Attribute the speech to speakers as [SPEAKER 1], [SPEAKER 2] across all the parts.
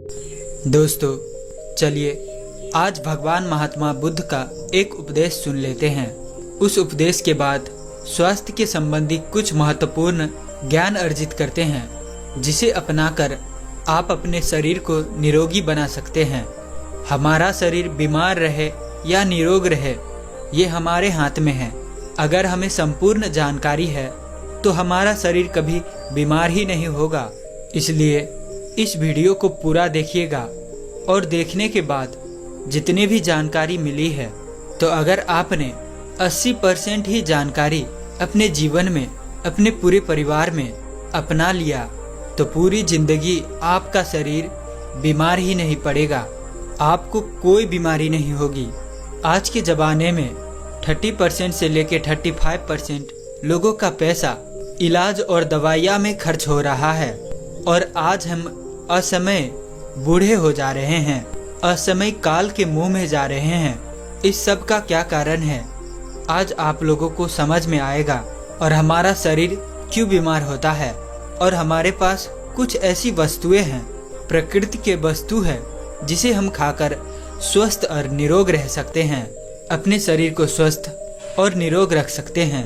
[SPEAKER 1] दोस्तों, चलिए आज भगवान महात्मा बुद्ध का एक उपदेश सुन लेते हैं। उस उपदेश के बाद स्वास्थ्य के संबंधी कुछ महत्वपूर्ण ज्ञान अर्जित करते हैं, जिसे अपनाकर आप अपने शरीर को निरोगी बना सकते हैं। हमारा शरीर बीमार रहे या निरोग रहे, ये हमारे हाथ में है। अगर हमें संपूर्ण जानकारी है तो हमारा शरीर कभी बीमार ही नहीं होगा। इसलिए इस वीडियो को पूरा देखिएगा और देखने के बाद जितनी भी जानकारी मिली है, तो अगर आपने 80% ही जानकारी अपने जीवन में, अपने पूरे परिवार में अपना लिया, तो पूरी जिंदगी आपका शरीर बीमार ही नहीं पड़ेगा, आपको कोई बीमारी नहीं होगी। आज के ज़माने में 30% से लेकर 35% लोगों का पैसा इलाज और दवाइयाँ में खर्च हो रहा है, और आज हम असमय बूढ़े हो जा रहे हैं, असमय काल के मुंह में जा रहे हैं। इस सब का क्या कारण है, आज आप लोगों को समझ में आएगा। और हमारा शरीर क्यों बीमार होता है, और हमारे पास कुछ ऐसी वस्तुएं हैं, प्रकृति के वस्तु है, जिसे हम खाकर स्वस्थ और निरोग रह सकते हैं, अपने शरीर को स्वस्थ और निरोग रख सकते हैं।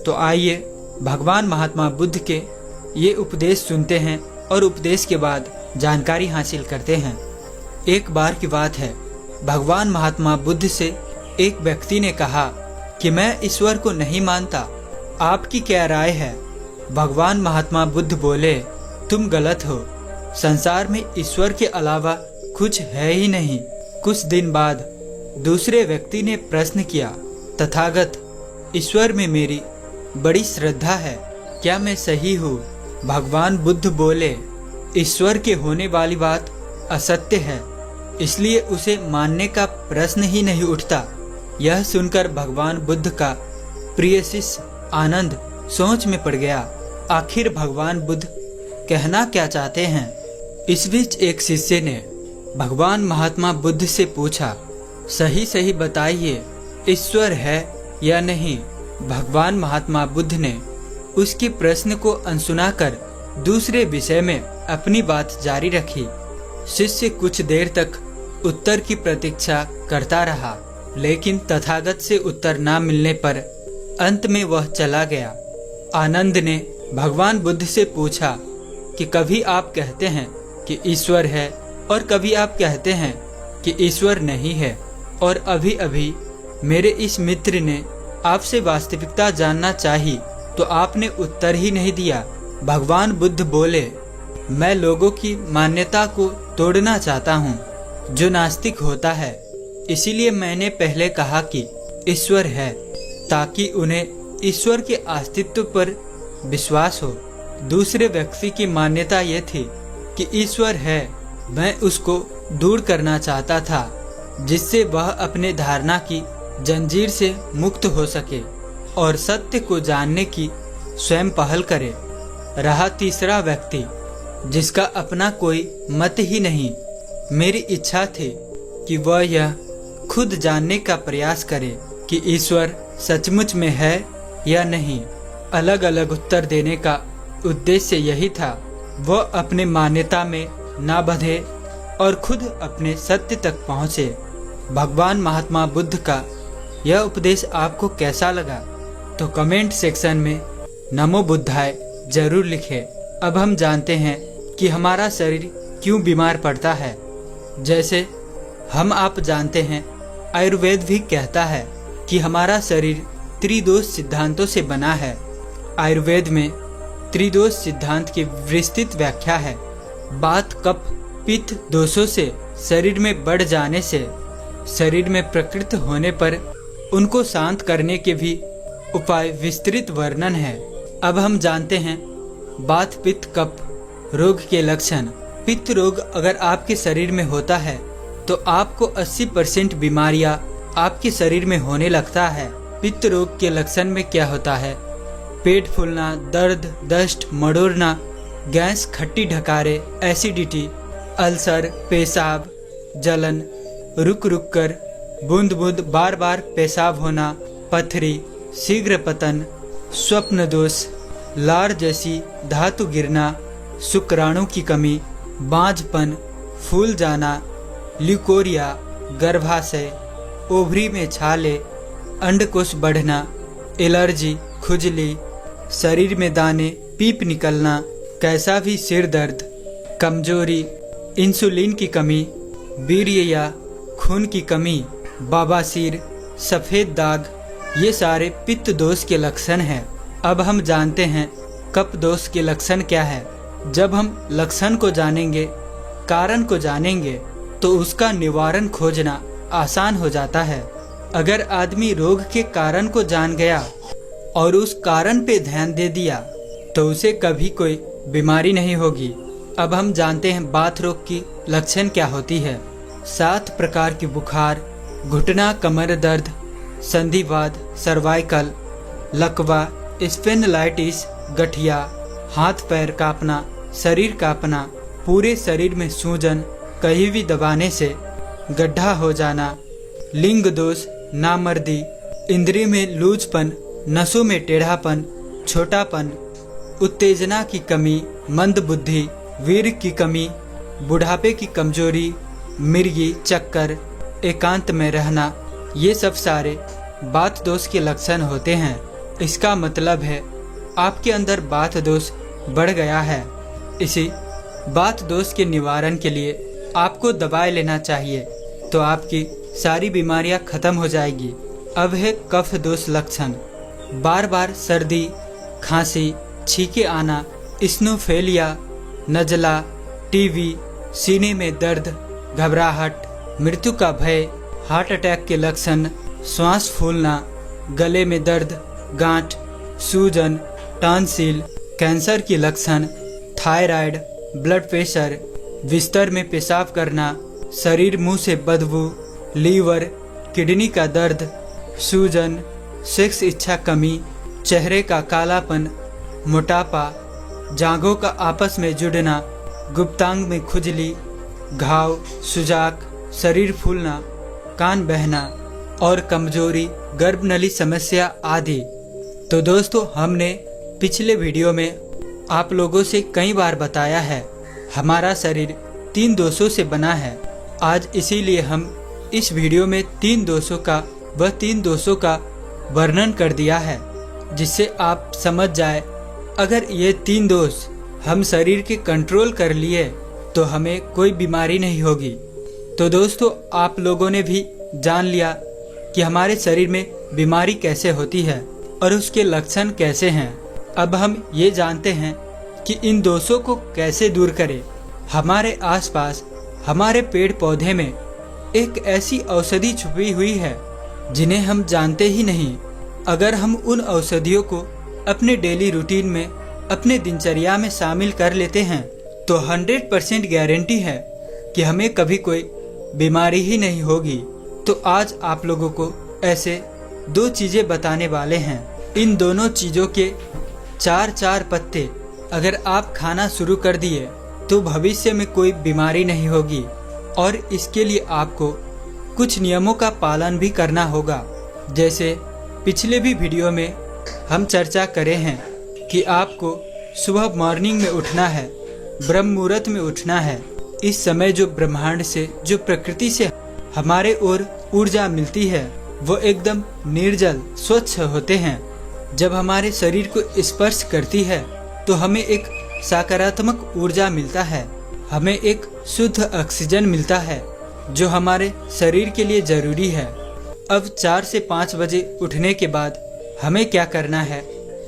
[SPEAKER 1] तो आइए भगवान महात्मा बुद्ध के ये उपदेश सुनते हैं और उपदेश के बाद जानकारी हासिल करते हैं। एक बार की बात है, भगवान महात्मा बुद्ध से एक व्यक्ति ने कहा कि मैं ईश्वर को नहीं मानता, आपकी क्या राय है। भगवान महात्मा बुद्ध बोले, तुम गलत हो, संसार में ईश्वर के अलावा कुछ है ही नहीं। कुछ दिन बाद दूसरे व्यक्ति ने प्रश्न किया, तथागत, ईश्वर में मेरी बड़ी श्रद्धा है, क्या मैं सही हूँ। भगवान बुद्ध बोले, ईश्वर के होने वाली बात असत्य है, इसलिए उसे मानने का प्रश्न ही नहीं उठता। यह सुनकर भगवान बुद्ध का प्रिय शिष्य आनंद सोच में पड़ गया, आखिर भगवान बुद्ध कहना क्या चाहते हैं। इस बीच एक शिष्य ने भगवान महात्मा बुद्ध से पूछा, सही सही बताइए, ईश्वर है या नहीं। भगवान महात्मा बुद्ध ने उसके प्रश्न को अनसुना कर दूसरे विषय में अपनी बात जारी रखी। शिष्य कुछ देर तक उत्तर की प्रतीक्षा करता रहा, लेकिन तथागत से उत्तर न मिलने पर अंत में वह चला गया। आनंद ने भगवान बुद्ध से पूछा कि कभी आप कहते हैं कि ईश्वर है और कभी आप कहते हैं कि ईश्वर नहीं है, और अभी अभी मेरे इस मित्र ने आपसे वास्तविकता जानना चाहिए तो आपने उत्तर ही नहीं दिया। भगवान बुद्ध बोले, मैं लोगों की मान्यता को तोड़ना चाहता हूँ जो नास्तिक होता है, इसीलिए मैंने पहले कहा कि ईश्वर है, ताकि उन्हें ईश्वर के अस्तित्व पर विश्वास हो। दूसरे व्यक्ति की मान्यता ये थी कि ईश्वर है, मैं उसको दूर करना चाहता था, जिससे वह अपने धारणा की जंजीर से मुक्त हो सके और सत्य को जानने की स्वयं पहल करे। रहा तीसरा व्यक्ति, जिसका अपना कोई मत ही नहीं। मेरी इच्छा थी कि वह यह खुद जानने का प्रयास करे कि ईश्वर सचमुच में है या नहीं। अलग अलग उत्तर देने का उद्देश्य यही था, वह अपने मान्यता में ना बंधे और खुद अपने सत्य तक पहुँचे। भगवान महात्मा बुद्ध का यह उपदेश आपको कैसा लगा, तो कमेंट सेक्शन में नमो बुद्धाय जरूर लिखें। अब हम जानते हैं कि हमारा शरीर क्यों बीमार पड़ता है। जैसे हम आप जानते हैं, आयुर्वेद भी कहता है कि हमारा शरीर त्रिदोष सिद्धांतों से बना है। आयुर्वेद में त्रिदोष सिद्धांत की विस्तृत व्याख्या है। बात, कफ, पित्त दोषों से शरीर में बढ़ जाने से, शरीर में प्रकृत होने पर उनको शांत करने के भी उपाय विस्तृत वर्णन है। अब हम जानते हैं बात, पित्त, कफ रोग के लक्षण। पित्त रोग अगर आपके शरीर में होता है तो आपको 80% बीमारियां आपके शरीर में होने लगता है। पित्त रोग के लक्षण में क्या होता है, पेट फूलना, दर्द, दस्त, मड़ोड़ना, गैस, खट्टी ढकारे, एसिडिटी, अल्सर, पेशाब, जलन, रुक रुक कर, बूंद बूंद बार बार पेशाब होना, पथरी, शीघ्र पतन, स्वप्न दोष, लार जैसी धातु गिरना, शुक्राणु की कमी, बांझपन, फूल जाना, ल्यूकोरिया, गर्भाशय, ओवरी में छाले, अंडकोश बढ़ना, एलर्जी, खुजली, शरीर में दाने, पीप निकलना, कैसा भी सिर दर्द, कमजोरी, इंसुलिन की कमी, वीर्य या खून की कमी, बवासीर, सफ़ेद दाग, ये सारे पित्त दोष के लक्षण हैं। अब हम जानते हैं कफ दोष के लक्षण क्या है। जब हम लक्षण को जानेंगे, कारण को जानेंगे, तो उसका निवारण खोजना आसान हो जाता है। अगर आदमी रोग के कारण को जान गया और उस कारण पे ध्यान दे दिया तो उसे कभी कोई बीमारी नहीं होगी। अब हम जानते हैं बात रोग की लक्षण क्या होती है। 7 प्रकार की बुखार, घुटना कमर दर्द, संधिवात, सर्वाइकल, लकवा, स्पेंडिलाइटिस, गठिया, हाथ पैर कांपना, शरीर कांपना, पूरे शरीर में सूजन, कहीं भी दबाने से गड्ढा हो जाना, लिंग दोष, नामर्दी, इंद्रिय में लूजपन, नसों में टेढ़ापन, छोटापन, उत्तेजना की कमी, मंद बुद्धि, वीर्य की कमी, बुढ़ापे की कमजोरी, मिर्गी, चक्कर, एकांत में रहना, ये सब सारे बात दोष के लक्षण होते हैं। इसका मतलब है आपके अंदर बात दोष बढ़ गया है। इसी बात दोष के निवारण के लिए आपको दवाई लेना चाहिए, तो आपकी सारी बीमारियां खत्म हो जाएगी। अब है कफ दोष लक्षण। बार बार सर्दी, खांसी, छींके आना, स्नोफेलिया, नजला, टीबी, सीने में दर्द, घबराहट, मृत्यु का भय, हार्ट अटैक के लक्षण, श्वास फूलना, गले में दर्द, गांठ, सूजन, टॉन्सिल, कैंसर के लक्षण, थायराइड, ब्लड प्रेशर, बिस्तर में पेशाब करना, शरीर मुंह से बदबू, लीवर, किडनी का दर्द, सूजन, सेक्स इच्छा कमी, चेहरे का कालापन, मोटापा, जांघों का आपस में जुड़ना, गुप्तांग में खुजली, घाव, सुजाक, शरीर फूलना, कान बहना और कमजोरी, गर्भनली समस्या आदि। तो दोस्तों, हमने पिछले वीडियो में आप लोगों से कई बार बताया है हमारा शरीर 3 दोषों से बना है। आज इसीलिए हम इस वीडियो में 3 दोषों का वर्णन कर दिया है, जिससे आप समझ जाए अगर ये 3 दोष हम शरीर के कंट्रोल कर लिए तो हमें कोई बीमारी नहीं होगी। तो दोस्तों, आप लोगों ने भी जान लिया कि हमारे शरीर में बीमारी कैसे होती है और उसके लक्षण कैसे हैं। अब हम ये जानते हैं कि इन दोषों को कैसे दूर करें। हमारे आसपास, हमारे पेड़ पौधे में एक ऐसी औषधि छुपी हुई है जिन्हें हम जानते ही नहीं। अगर हम उन औषधियों को अपने डेली रूटीन में, अपने दिनचर्या में शामिल कर लेते हैं तो 100% गारंटी है कि हमें कभी कोई बीमारी ही नहीं होगी। तो आज आप लोगों को ऐसे 2 चीजें बताने वाले हैं। इन दोनों चीजों के 4 पत्ते अगर आप खाना शुरू कर दिए तो भविष्य में कोई बीमारी नहीं होगी। और इसके लिए आपको कुछ नियमों का पालन भी करना होगा। जैसे पिछले भी वीडियो में हम चर्चा करे हैं कि आपको सुबह मॉर्निंग में उठना है, ब्रह्म मुहूर्त में उठना है। इस समय जो ब्रह्मांड से, जो प्रकृति से हमारे ओर ऊर्जा मिलती है वो एकदम निर्जल, स्वच्छ होते हैं। जब हमारे शरीर को स्पर्श करती है तो हमें एक सकारात्मक ऊर्जा मिलता है, हमें एक शुद्ध ऑक्सीजन मिलता है जो हमारे शरीर के लिए जरूरी है। अब 4 से 5 बजे उठने के बाद हमें क्या करना है?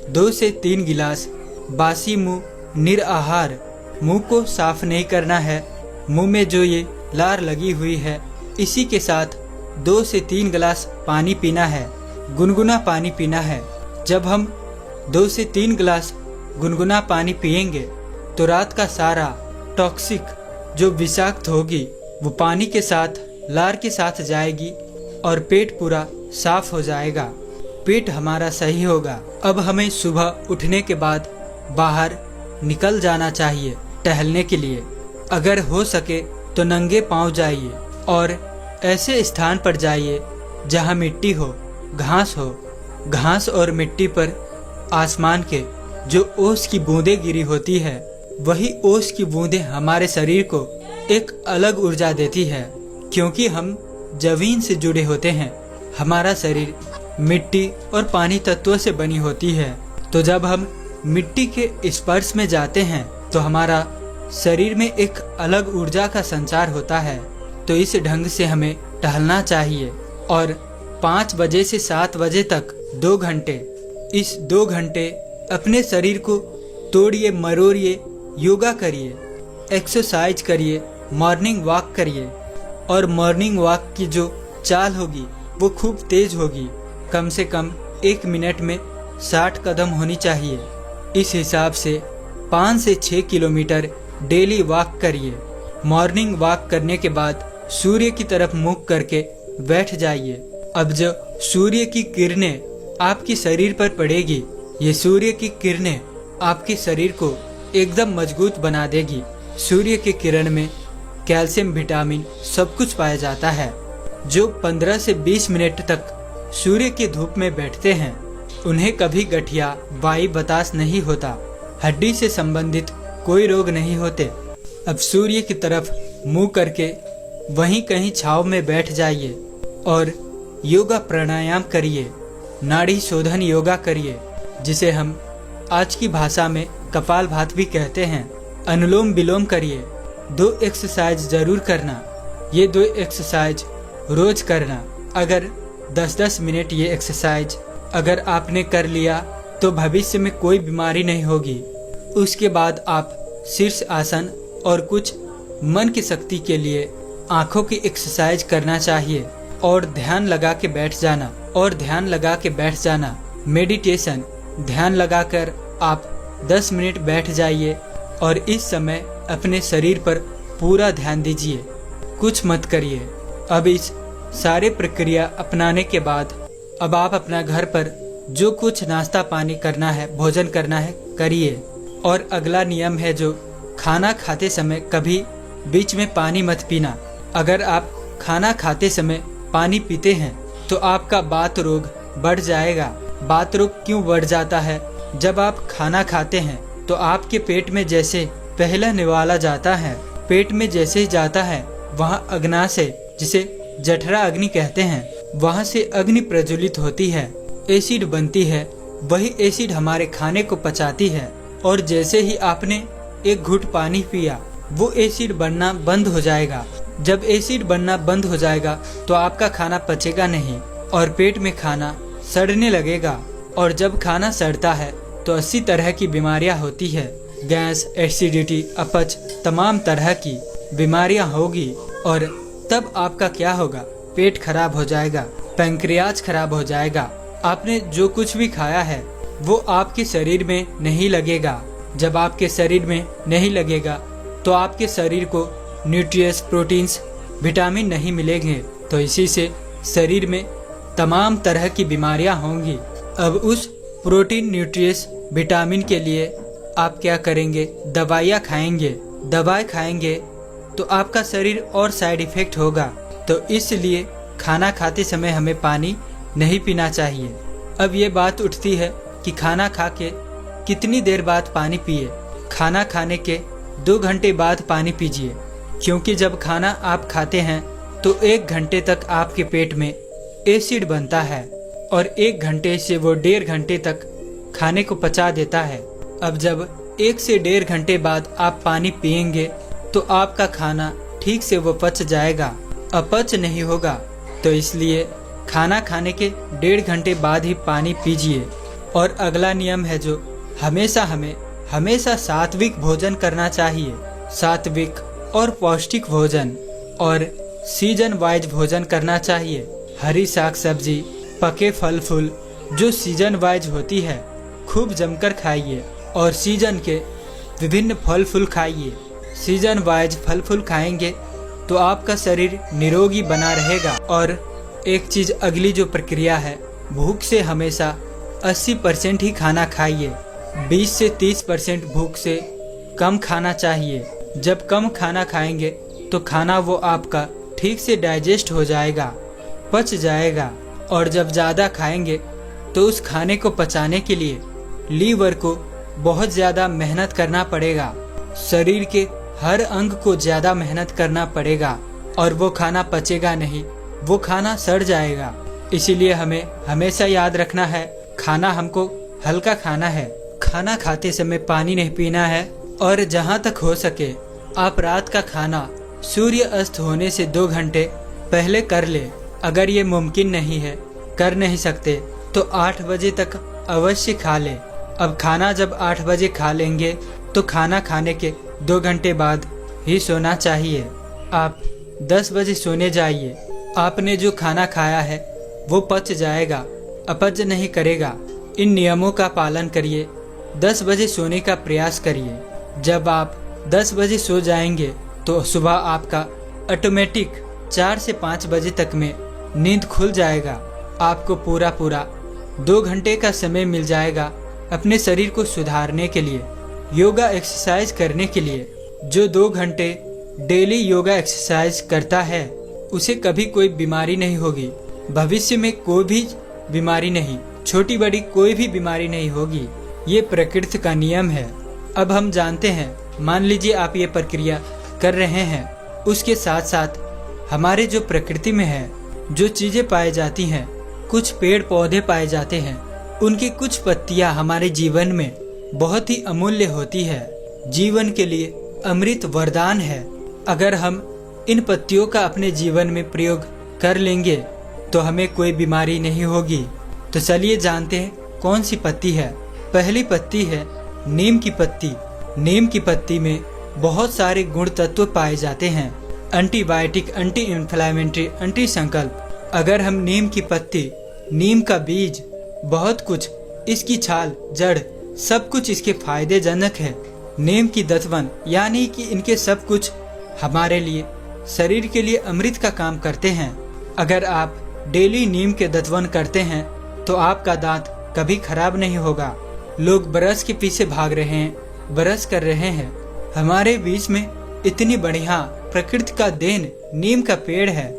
[SPEAKER 1] 2 से 3 गिलास बासी मुंह निराहार, मुंह को साफ नहीं करना है। मुंह में जो ये लार लगी हुई है इसी के साथ 2 से 3 गिलास पानी पीना है, गुनगुना पानी पीना है। जब हम 2 से 3 गिलास गुनगुना पानी पिएंगे तो रात का सारा टॉक्सिक जो विषाक्त होगी वो पानी के साथ, लार के साथ जाएगी और पेट पूरा साफ हो जाएगा, पेट हमारा सही होगा। अब हमें सुबह उठने के बाद बाहर निकल जाना चाहिए टहलने के लिए। अगर हो सके तो नंगे पांव जाइए और ऐसे स्थान पर जाइए जहां मिट्टी हो, घास हो। घास और मिट्टी पर आसमान के जो ओस की बूंदें गिरी होती है, वही ओस की बूंदें हमारे शरीर को एक अलग ऊर्जा देती है, क्योंकि हम जमीन से जुड़े होते हैं। हमारा शरीर मिट्टी और पानी तत्वों से बनी होती है, तो जब हम मिट्टी के स्पर्श में जाते हैं तो हमारा शरीर में एक अलग ऊर्जा का संचार होता है। तो इस ढंग से हमें टहलना चाहिए और 5 बजे से 7 बजे तक 2 घंटे, इस 2 घंटे अपने शरीर को तोड़िए मरोड़िए, योगा करिए, एक्सरसाइज करिए, मॉर्निंग वॉक करिए। और मॉर्निंग वॉक की जो चाल होगी वो खूब तेज होगी, कम से कम 1 मिनट में 60 कदम होनी चाहिए। इस हिसाब से 5 से 6 किलोमीटर डेली वॉक करिए। मॉर्निंग वॉक करने के बाद सूर्य की तरफ मुख करके बैठ जाइए। अब जो सूर्य की किरणें आपके शरीर पर पड़ेगी, ये सूर्य की किरणें आपके शरीर को एकदम मजबूत बना देगी। सूर्य की किरण में कैल्शियम, विटामिन सब कुछ पाया जाता है। जो 15 से 20 मिनट तक सूर्य की धूप में बैठते हैं उन्हें कभी गठिया, वाई बतास नहीं होता, हड्डी से संबंधित कोई रोग नहीं होते। अब सूर्य की तरफ मुंह करके वहीं कहीं छांव में बैठ जाइए और योगा प्राणायाम करिए, नाड़ी शोधन योगा करिए, जिसे हम आज की भाषा में कपालभाति भी कहते हैं। अनुलोम विलोम करिए। 2 एक्सरसाइज जरूर करना। ये 2 एक्सरसाइज रोज करना। अगर 10-10 मिनट ये एक्सरसाइज अगर आपने कर लिया तो भविष्य में कोई बीमारी नहीं होगी। उसके बाद आप शीर्ष आसन और कुछ मन की शक्ति के लिए आंखों की एक्सरसाइज करना चाहिए और ध्यान लगा के बैठ जाना। मेडिटेशन, ध्यान लगाकर आप 10 मिनट बैठ जाइए और इस समय अपने शरीर पर पूरा ध्यान दीजिए, कुछ मत करिए। अब इस सारे प्रक्रिया अपनाने के बाद अब आप अपना घर पर जो कुछ नाश्ता पानी करना है, भोजन करना है, करिए। और अगला नियम है जो खाना खाते समय कभी बीच में पानी मत पीना। अगर आप खाना खाते समय पानी पीते हैं तो आपका बात रोग बढ़ जाएगा। बात रोग क्यों बढ़ जाता है? जब आप खाना खाते हैं तो आपके पेट में जैसे पहला निवाला जाता है, पेट में जैसे ही जाता है वहाँ अग्नाशय, जिसे जठरा अग्नि कहते हैं, वहाँ से अग्नि प्रज्वलित होती है, एसिड बनती है। वही एसिड हमारे खाने को पचाती है और जैसे ही आपने एक घूंट पानी पिया वो एसिड बनना बंद हो जाएगा। जब एसिड बनना बंद हो जाएगा तो आपका खाना पचेगा नहीं और पेट में खाना सड़ने लगेगा। और जब खाना सड़ता है तो 80 तरह की बीमारियां होती है। गैस, एसिडिटी, अपच, तमाम तरह की बीमारियां होगी। और तब आपका क्या होगा? पेट खराब हो जाएगा, पैंक्रियाज खराब हो जाएगा। आपने जो कुछ भी खाया है वो आपके शरीर में नहीं लगेगा। जब आपके शरीर में नहीं लगेगा तो आपके शरीर को न्यूट्रिएंट्स, प्रोटीन्स, विटामिन नहीं मिलेंगे, तो इसी से शरीर में तमाम तरह की बीमारियां होंगी। अब उस प्रोटीन, न्यूट्रिएंट्स, विटामिन के लिए आप क्या करेंगे? दवाइयाँ खाएंगे। दवाई खाएंगे तो आपका शरीर और साइड इफेक्ट होगा। तो इसलिए खाना खाते समय हमें पानी नहीं पीना चाहिए। अब ये बात उठती है कि खाना खा के कितनी देर बाद पानी पिए? खाना खाने के 2 घंटे बाद पानी पीजिए, क्योंकि जब खाना आप खाते हैं तो 1 घंटे तक आपके पेट में एसिड बनता है और 1 घंटे से वो 1.5 घंटे तक खाने को पचा देता है। अब जब 1 से 1.5 घंटे बाद आप पानी पिएंगे तो आपका खाना ठीक से वो पच जाएगा, अपच नहीं होगा। तो इसलिए खाना खाने के 1.5 घंटे बाद ही पानी पीजिए। और अगला नियम है जो हमेशा सात्विक भोजन करना चाहिए। सात्विक और पौष्टिक भोजन और सीजन वाइज भोजन करना चाहिए। हरी साग सब्जी, पके फल फूल जो सीजन वाइज होती है खूब जमकर खाइए और सीजन के विभिन्न फल फूल खाइए। सीजन वाइज फल फूल खाएंगे तो आपका शरीर निरोगी बना रहेगा। और एक चीज, अगली जो प्रक्रिया है, भूख से हमेशा 80% ही खाना खाइए। 20 से 30% भूख से कम खाना चाहिए। जब कम खाना खाएंगे तो खाना वो आपका ठीक से डाइजेस्ट हो जाएगा, पच जाएगा। और जब ज़्यादा खाएंगे तो उस खाने को पचाने के लिए लीवर को बहुत ज़्यादा मेहनत करना पड़ेगा। शरीर के हर अंग को ज्यादा मेहनत करना पड़ेगा और वो खाना पचेगा नहीं, वो खाना सड़ जाएगा। इसीलिए हमें हमेशा याद रखना है, खाना हमको हल्का खाना है। खाना खाते समय पानी नहीं पीना है और जहाँ तक हो सके आप रात का खाना सूर्य अस्त होने से 2 घंटे पहले कर ले। अगर ये मुमकिन नहीं है, कर नहीं सकते, तो 8 बजे तक अवश्य खा ले। अब खाना जब 8 बजे खा लेंगे तो खाना खाने के 2 घंटे बाद ही सोना चाहिए। आप 10 बजे सोने जाइए। आपने जो खाना खाया है वो पच जाएगा, अपच नहीं करेगा। इन नियमों का पालन करिए। 10 बजे सोने का प्रयास करिए। जब आप 10 बजे सो जाएंगे तो सुबह आपका ऑटोमेटिक 4 से 5 बजे तक में नींद खुल जाएगा। आपको पूरा 2 घंटे का समय मिल जाएगा अपने शरीर को सुधारने के लिए, योगा एक्सरसाइज करने के लिए। जो 2 घंटे डेली योगा एक्सरसाइज करता है उसे कभी कोई बीमारी नहीं होगी, भविष्य में कोई भी बीमारी नहीं, छोटी बड़ी कोई भी बीमारी नहीं होगी। ये प्रकृति का नियम है। अब हम जानते हैं, मान लीजिए आप ये प्रक्रिया कर रहे हैं, उसके साथ साथ हमारे जो प्रकृति में है जो चीजें पाई जाती हैं, कुछ पेड़ पौधे पाए जाते हैं, उनकी कुछ पत्तियां हमारे जीवन में बहुत ही अमूल्य होती है, जीवन के लिए अमृत वरदान है। अगर हम इन पत्तियों का अपने जीवन में प्रयोग कर लेंगे तो हमें कोई बीमारी नहीं होगी। तो चलिए जानते हैं कौन सी पत्ती है। पहली पत्ती है नीम की पत्ती। नीम की पत्ती में बहुत सारे गुण तत्व पाए जाते हैं, एंटीबायोटिक, एंटी इन्फ्लेमेटरी, एंटी संकल्प। अगर हम नीम की पत्ती, नीम का बीज, बहुत कुछ, इसकी छाल, जड़, सब कुछ इसके फायदेजनक है। नीम की दतवन यानी कि इनके सब कुछ हमारे लिए, शरीर के लिए अमृत का काम करते हैं। अगर आप डेली नीम के दतवन करते हैं तो आपका दांत कभी खराब नहीं होगा। लोग ब्रश के पीछे भाग रहे हैं, ब्रश कर रहे हैं। हमारे बीच में इतनी बढ़िया प्रकृति का देन नीम का पेड़ है,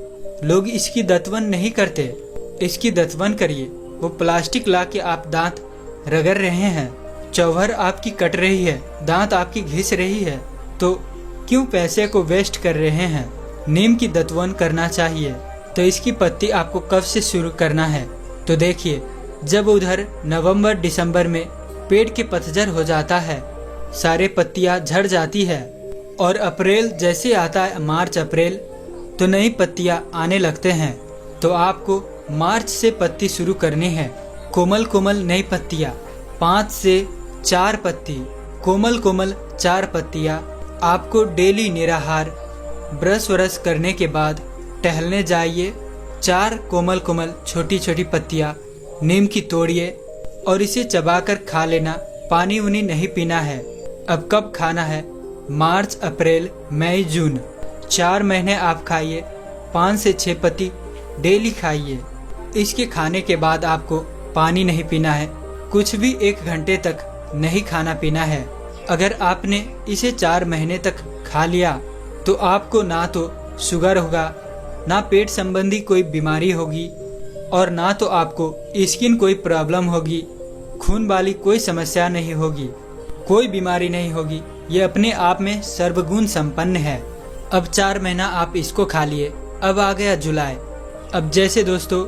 [SPEAKER 1] लोग इसकी दतवन नहीं करते। इसकी दतवन करिए। वो प्लास्टिक ला के आप दांत रगड़ रहे हैं, चौहर आपकी कट रही है, दांत आपकी घिस रही है, तो क्यों पैसे को वेस्ट कर रहे हैं। नीम की दतवन करना चाहिए। तो इसकी पत्ती आपको कब से शुरू करना है, तो देखिए, जब उधर नवंबर दिसंबर में पेड़ के पतझड़ हो जाता है, सारे पत्तियां झड़ जाती है, और अप्रैल जैसे आता है, मार्च अप्रैल, तो नई पत्तियां आने लगते हैं। तो आपको मार्च से पत्ती शुरू करनी है। कोमल कोमल नई पत्तियां, 5 से 4 पत्ती, कोमल कोमल 4 पत्तियां आपको डेली निराहार ब्रश व्रश करने के बाद टहलने जाइए। 4 कोमल कोमल छोटी छोटी पत्तियां नीम की तोड़िए और इसे चबाकर खा लेना। पानी उनी नहीं पीना है। अब कब खाना है? मार्च, अप्रैल, मई, जून, 4 महीने आप खाइए। 5 से 6 पत्ती डेली खाइए। इसके खाने के बाद आपको पानी नहीं पीना है, कुछ भी 1 घंटे तक नहीं खाना पीना है। अगर आपने इसे 4 महीने तक खा लिया तो आपको ना तो शुगर होगा, ना पेट संबंधी कोई बीमारी होगी, और ना तो आपको स्किन कोई प्रॉब्लम होगी, खून वाली कोई समस्या नहीं होगी, कोई बीमारी नहीं होगी। ये अपने आप में सर्वगुण संपन्न है। अब 4 महीना आप इसको खा लिए। अब आ गया जुलाई। अब जैसे दोस्तों,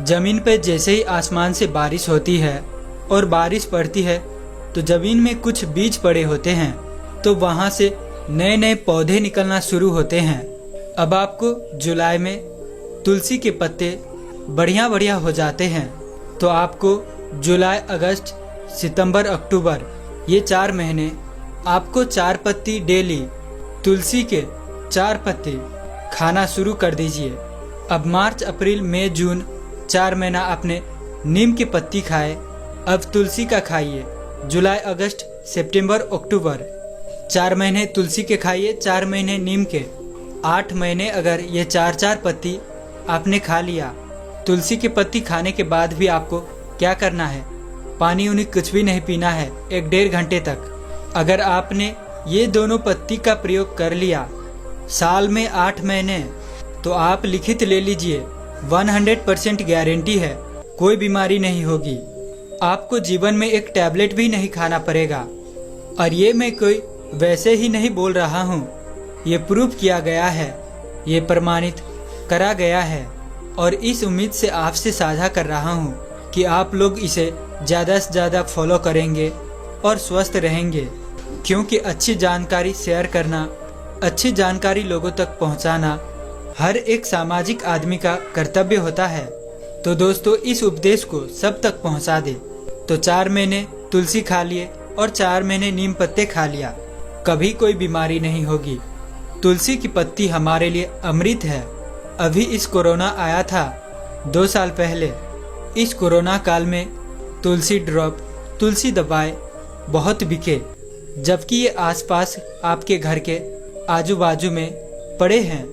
[SPEAKER 1] जमीन पे जैसे ही आसमान से बारिश होती है और बारिश पड़ती है तो जमीन में कुछ बीज पड़े होते हैं, तो वहाँ से नए नए पौधे निकलना शुरू होते हैं। अब आपको जुलाई में तुलसी के पत्ते बढ़िया बढ़िया हो जाते हैं। तो आपको जुलाई, अगस्त, सितंबर, अक्टूबर, ये 4 महीने आपको 4 पत्ती डेली तुलसी के 4 पत्ते खाना शुरू कर दीजिए। अब मार्च, अप्रैल, मई, जून 4 महीना आपने नीम की पत्ती खाए, अब तुलसी का खाइए। जुलाई, अगस्त, सितंबर, अक्टूबर 4 महीने तुलसी के खाइए, 4 महीने नीम के। 8 महीने अगर ये 4-4 पत्ती आपने खा लिया। तुलसी की पत्ती खाने के बाद भी आपको क्या करना है? पानी उन्हें कुछ भी नहीं पीना है 1-1.5 घंटे तक। अगर आपने ये दोनों पत्ती का प्रयोग कर लिया साल में 8 महीने, तो आप लिखित ले लीजिए, 100% गारंटी है, कोई बीमारी नहीं होगी। आपको जीवन में एक टैबलेट भी नहीं खाना पड़ेगा। और ये मैं कोई वैसे ही नहीं बोल रहा हूँ। ये प्रूव किया गया है, ये प्रमाणित करा गया है और इस उम्मीद से आपसे साझा कर रहा हूँ कि आप लोग इसे ज़्यादा से ज़्यादा फॉलो करेंगे और स्वस्थ रहेंगे, क्योंकि अच्छी जानकारी शेयर करना, अच्छी जानकारी लोगों तक पहुँचाना हर एक सामाजिक आदमी का कर्तव्य होता है। तो दोस्तों, इस उपदेश को सब तक पहुँचा दे। तो 4 महीने तुलसी खा लिए और 4 महीने नीम पत्ते खा लिया, कभी कोई बीमारी नहीं होगी। तुलसी की पत्ती हमारे लिए अमृत है। अभी इस कोरोना आया था 2 साल पहले। इस कोरोना काल में तुलसी ड्रॉप, तुलसी दवाएं बहुत बिके, जबकि ये आसपास आपके घर के आजू बाजू में पड़े हैं,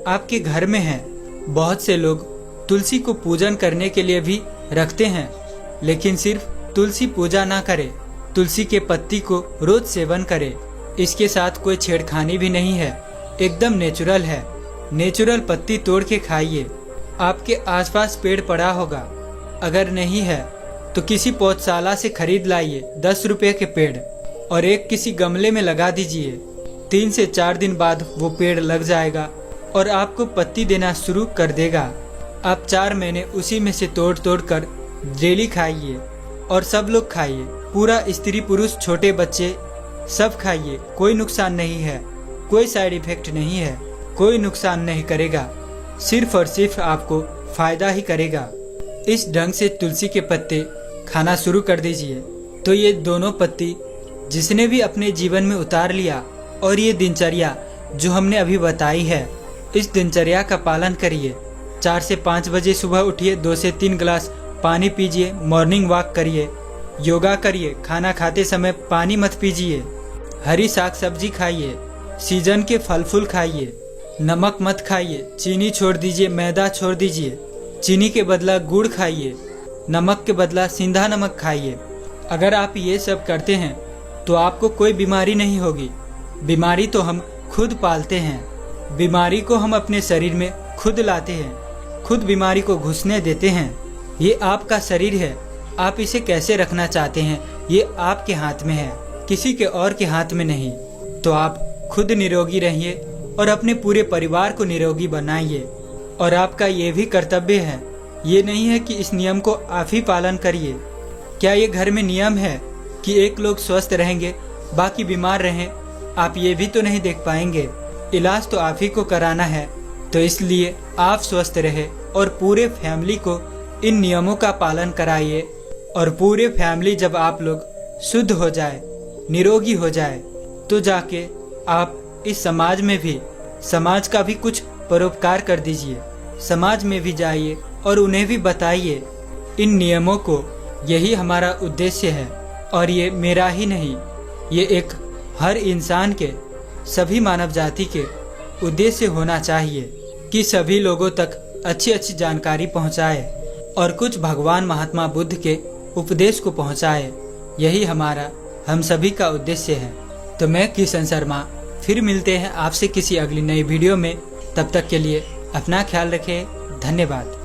[SPEAKER 1] आपके घर में हैं। बहुत से लोग तुलसी को पूजन करने के लिए भी रखते हैं, लेकिन सिर्फ तुलसी पूजा ना करे, तुलसी के पत्ती को रोज सेवन करे। इसके साथ कोई छेड़खानी भी नहीं है, एकदम नेचुरल है। नेचुरल पत्ती तोड़ के खाइए। आपके आसपास पेड़ पड़ा होगा, अगर नहीं है तो किसी पौधशाला से खरीद लाइए 10 रुपए के पेड़ और एक किसी गमले में लगा दीजिए। 3 से 4 दिन बाद वो पेड़ लग जाएगा और आपको पत्ती देना शुरू कर देगा। आप 4 महीने उसी में से तोड़ तोड़ कर डेली खाइए और सब लोग खाइए, पूरा स्त्री पुरुष छोटे बच्चे सब खाइए। कोई नुकसान नहीं है, कोई साइड इफेक्ट नहीं है, कोई नुकसान नहीं करेगा, सिर्फ और सिर्फ आपको फायदा ही करेगा। इस ढंग से तुलसी के पत्ते खाना शुरू कर दीजिए। तो ये दोनों पत्ती जिसने भी अपने जीवन में उतार लिया और ये दिनचर्या जो हमने अभी बताई है, इस दिनचर्या का पालन करिए। 4 से 5 बजे सुबह उठिए, 2 से 3 गिलास पानी पीजिए, मॉर्निंग वॉक करिए, योगा करिए, खाना खाते समय पानी मत पीजिए, हरी साग सब्जी खाइए, सीजन के फल फूल खाइए, नमक मत खाइए, चीनी छोड़ दीजिए, मैदा छोड़ दीजिए, चीनी के बदला गुड़ खाइए, नमक के बदला सिंधा नमक खाइए। अगर आप ये सब करते हैं तो आपको कोई बीमारी नहीं होगी। बीमारी तो हम खुद पालते हैं, बीमारी को हम अपने शरीर में खुद लाते हैं, खुद बीमारी को घुसने देते हैं। ये आपका शरीर है, आप इसे कैसे रखना चाहते हैं ये आपके हाथ में है, किसी के और के हाथ में नहीं। तो आप खुद निरोगी रहिए और अपने पूरे परिवार को निरोगी बनाइए। और आपका ये भी कर्तव्य है, ये नहीं है कि इस नियम को आप ही पालन करिए। क्या ये घर में नियम है कि एक लोग स्वस्थ रहेंगे बाकी बीमार रहें? आप ये भी तो नहीं देख पाएंगे। इलाज तो आप ही को कराना है, तो इसलिए आप स्वस्थ रहे और पूरे फैमिली को इन नियमों का पालन कराइए। और पूरे फैमिली जब आप लोग शुद्ध हो जाए, निरोगी हो जाए, तो जाके आप इस समाज में भी, समाज का भी कुछ परोपकार कर दीजिए। समाज में भी जाइए और उन्हें भी बताइए इन नियमों को। यही हमारा उद्देश्य है और ये मेरा ही नहीं, ये एक हर इंसान के, सभी मानव जाति के उद्देश्य होना चाहिए कि सभी लोगों तक अच्छी अच्छी जानकारी पहुंचाए और कुछ भगवान महात्मा बुद्ध के उपदेश को पहुंचाए। यही हमारा, हम सभी का उद्देश्य है। तो मैं किशन शर्मा, फिर मिलते हैं आपसे किसी अगली नई वीडियो में। तब तक के लिए अपना ख्याल रखें। धन्यवाद।